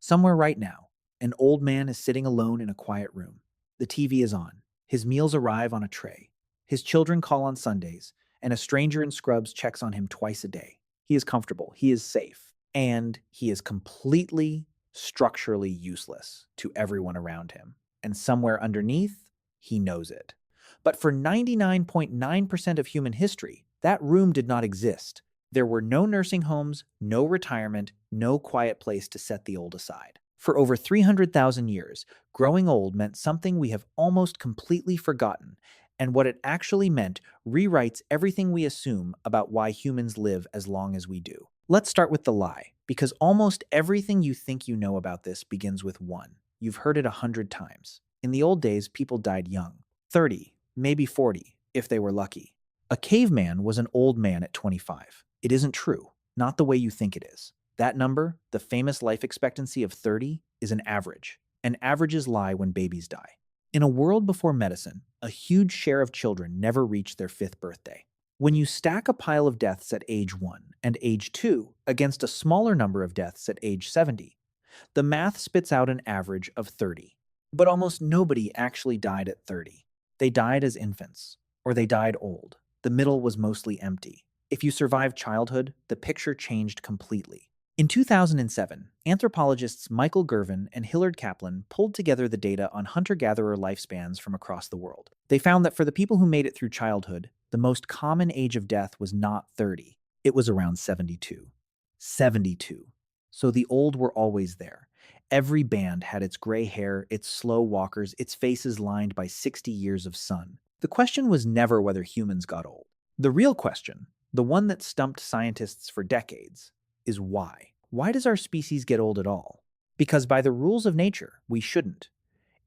Somewhere right now, an old man is sitting alone in a quiet room. The TV is on. His meals arrive on a tray. His children call on Sundays, and a stranger in scrubs checks on him twice a day. He is comfortable, he is safe, and he is completely structurally useless to everyone around him. And somewhere underneath, he knows it. But for 99.9% of human history, that room did not exist. There were no nursing homes, no retirement, no quiet place to set the old aside. For over 300,000 years, growing old meant something we have almost completely forgotten, and what it actually meant rewrites everything we assume about why humans live as long as we do. Let's start with the lie, because almost everything you think you know about this begins with one. You've heard it 100 times. In the old days, people died young, 30, maybe 40, if they were lucky. A caveman was an old man at 25. It isn't true, not the way you think it is. That number, the famous life expectancy of 30, is an average, and averages lie when babies die. In a world before medicine, a huge share of children never reach their fifth birthday. When you stack a pile of deaths at age 1 and age 2 against a smaller number of deaths at age 70, the math spits out an average of 30. But almost nobody actually died at 30. They died as infants, or they died old. The middle was mostly empty. If you survived childhood, the picture changed completely. In 2007, anthropologists Michael Gervin and Hillard Kaplan pulled together the data on hunter-gatherer lifespans from across the world. They found that for the people who made it through childhood, the most common age of death was not 30. It was around 72. 72. So the old were always there. Every band had its gray hair, its slow walkers, its faces lined by 60 years of sun. The question was never whether humans got old. The real question, the one that stumped scientists for decades, is why. Why does our species get old at all? Because by the rules of nature, we shouldn't.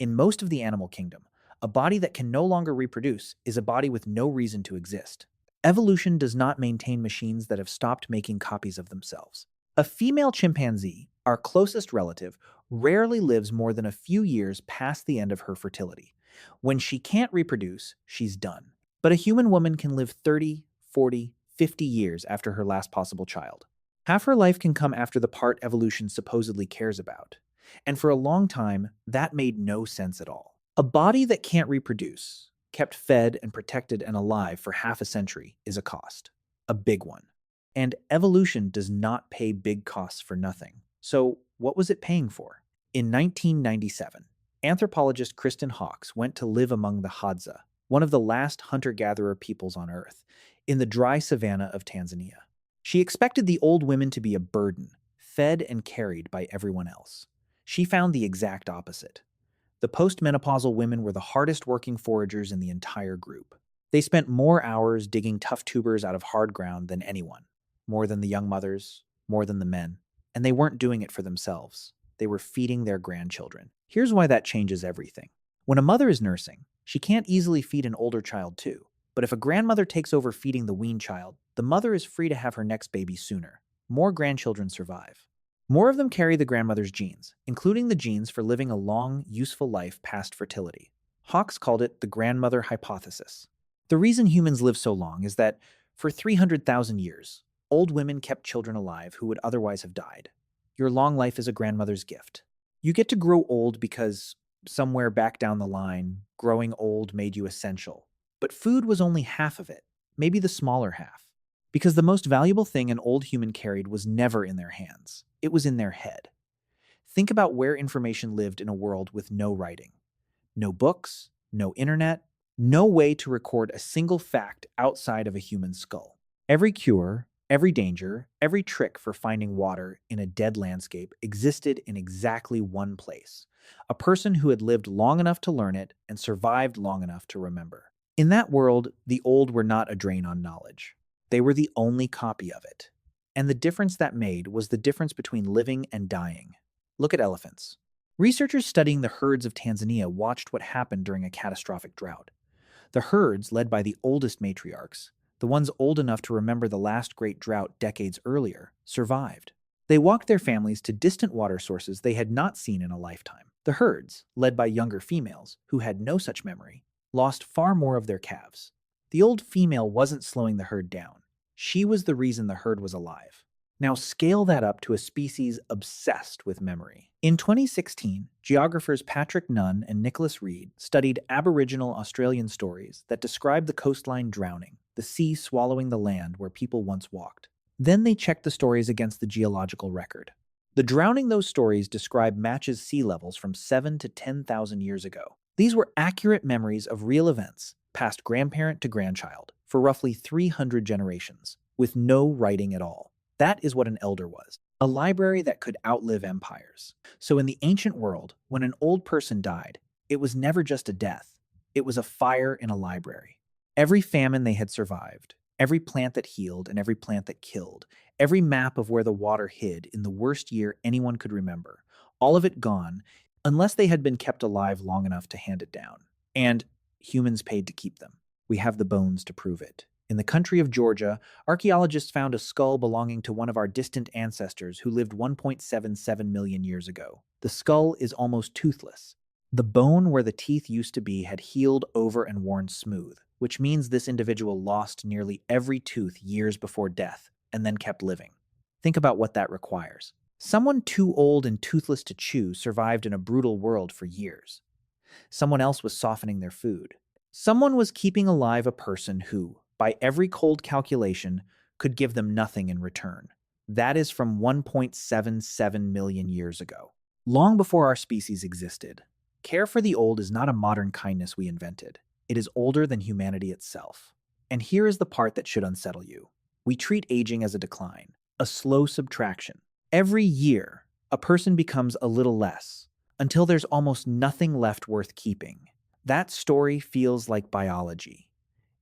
In most of the animal kingdom, a body that can no longer reproduce is a body with no reason to exist. Evolution does not maintain machines that have stopped making copies of themselves. A female chimpanzee, our closest relative, rarely lives more than a few years past the end of her fertility. When she can't reproduce, she's done. But a human woman can live 30, 40, 50 years after her last possible child. Half her life can come after the part evolution supposedly cares about. And for a long time, that made no sense at all. A body that can't reproduce, kept fed and protected and alive for half a century, is a cost. A big one. And evolution does not pay big costs for nothing. So what was it paying for? In 1997, anthropologist Kristen Hawkes went to live among the Hadza, one of the last hunter-gatherer peoples on Earth, in the dry savanna of Tanzania. She expected the old women to be a burden, fed and carried by everyone else. She found the exact opposite. The postmenopausal women were the hardest working foragers in the entire group. They spent more hours digging tough tubers out of hard ground than anyone, more than the young mothers, more than the men. And they weren't doing it for themselves. They were feeding their grandchildren. Here's why that changes everything. When a mother is nursing, she can't easily feed an older child too. But if a grandmother takes over feeding the weaned child, the mother is free to have her next baby sooner. More grandchildren survive. More of them carry the grandmother's genes, including the genes for living a long, useful life past fertility. Hawkes called it the grandmother hypothesis. The reason humans live so long is that, for 300,000 years, old women kept children alive who would otherwise have died. Your long life is a grandmother's gift. You get to grow old because, somewhere back down the line, growing old made you essential. But food was only half of it, maybe the smaller half. Because the most valuable thing an old human carried was never in their hands. It was in their head. Think about where information lived in a world with no writing. No books, no internet, no way to record a single fact outside of a human skull. Every cure, every danger, every trick for finding water in a dead landscape existed in exactly one place. A person who had lived long enough to learn it and survived long enough to remember. In that world, the old were not a drain on knowledge. They were the only copy of it. And the difference that made was the difference between living and dying. Look at elephants. Researchers studying the herds of Tanzania watched what happened during a catastrophic drought. The herds, led by the oldest matriarchs, the ones old enough to remember the last great drought decades earlier, survived. They walked their families to distant water sources they had not seen in a lifetime. The herds, led by younger females, who had no such memory, lost far more of their calves. The old female wasn't slowing the herd down. She was the reason the herd was alive. Now scale that up to a species obsessed with memory. In 2016, geographers Patrick Nunn and Nicholas Reid studied Aboriginal Australian stories that describe the coastline drowning, the sea swallowing the land where people once walked. Then they checked the stories against the geological record. The drowning those stories describe matches sea levels from 7 to 10,000 years ago. These were accurate memories of real events, passed grandparent to grandchild, for roughly 300 generations, with no writing at all. That is what an elder was, a library that could outlive empires. So in the ancient world, when an old person died, it was never just a death. It was a fire in a library. Every famine they had survived, every plant that healed and every plant that killed, every map of where the water hid in the worst year anyone could remember, all of it gone, unless they had been kept alive long enough to hand it down. And humans paid to keep them. We have the bones to prove it. In the country of Georgia, archaeologists found a skull belonging to one of our distant ancestors who lived 1.77 million years ago. The skull is almost toothless. The bone where the teeth used to be had healed over and worn smooth, which means this individual lost nearly every tooth years before death and then kept living. Think about what that requires. Someone too old and toothless to chew survived in a brutal world for years. Someone else was softening their food. Someone was keeping alive a person who, by every cold calculation, could give them nothing in return. That is from 1.77 million years ago, long before our species existed. Care for the old is not a modern kindness we invented. It is older than humanity itself. And here is the part that should unsettle you. We treat aging as a decline, a slow subtraction. Every year, a person becomes a little less, until there's almost nothing left worth keeping. That story feels like biology.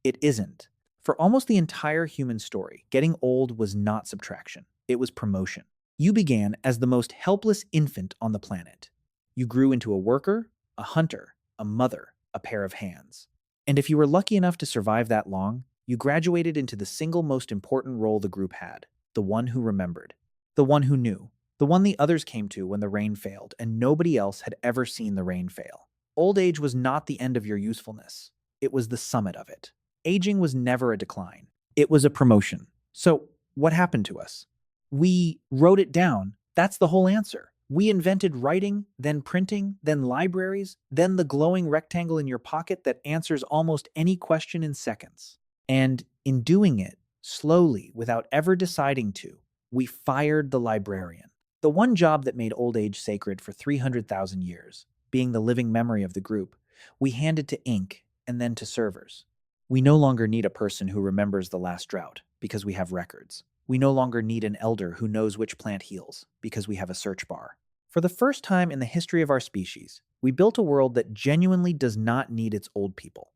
It isn't. For almost the entire human story, getting old was not subtraction. It was promotion. You began as the most helpless infant on the planet. You grew into a worker, a hunter, a mother, a pair of hands. And if you were lucky enough to survive that long, you graduated into the single most important role the group had, the one who remembered, the one who knew, the one the others came to when the rain failed and nobody else had ever seen the rain fail. Old age was not the end of your usefulness. It was the summit of it. Aging was never a decline. It was a promotion. So, what happened to us? We wrote it down. That's the whole answer. We invented writing, then printing, then libraries, then the glowing rectangle in your pocket that answers almost any question in seconds. And in doing it, slowly, without ever deciding to, we fired the librarian. The one job that made old age sacred for 300,000 years, being the living memory of the group, we handed to ink and then to servers. We no longer need a person who remembers the last drought because we have records. We no longer need an elder who knows which plant heals because we have a search bar. For the first time in the history of our species, we built a world that genuinely does not need its old people.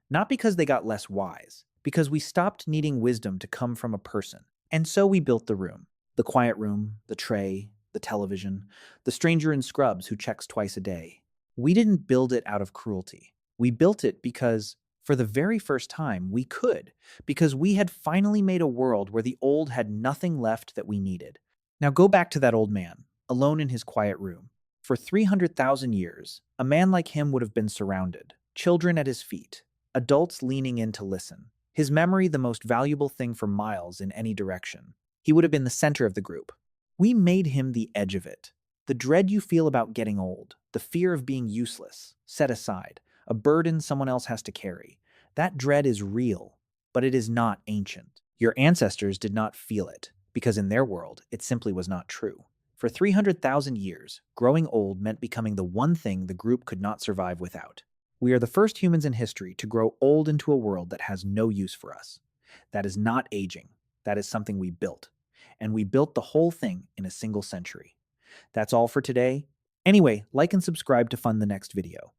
Not because they got less wise, because we stopped needing wisdom to come from a person. And so we built the room. The quiet room, the tray, the television, the stranger in scrubs who checks twice a day. We didn't build it out of cruelty. We built it because, for the very first time, we could, because we had finally made a world where the old had nothing left that we needed. Now go back to that old man, alone in his quiet room. For 300,000 years, a man like him would have been surrounded, children at his feet, adults leaning in to listen. His memory the most valuable thing for miles in any direction. He would have been the center of the group. We made him the edge of it. The dread you feel about getting old, the fear of being useless, set aside, a burden someone else has to carry. That dread is real, but it is not ancient. Your ancestors did not feel it, because in their world, it simply was not true. For 300,000 years, growing old meant becoming the one thing the group could not survive without. We are the first humans in history to grow old into a world that has no use for us. That is not aging. That is something we built. And we built the whole thing in a single century. That's all for today. Anyway, like and subscribe to fund the next video.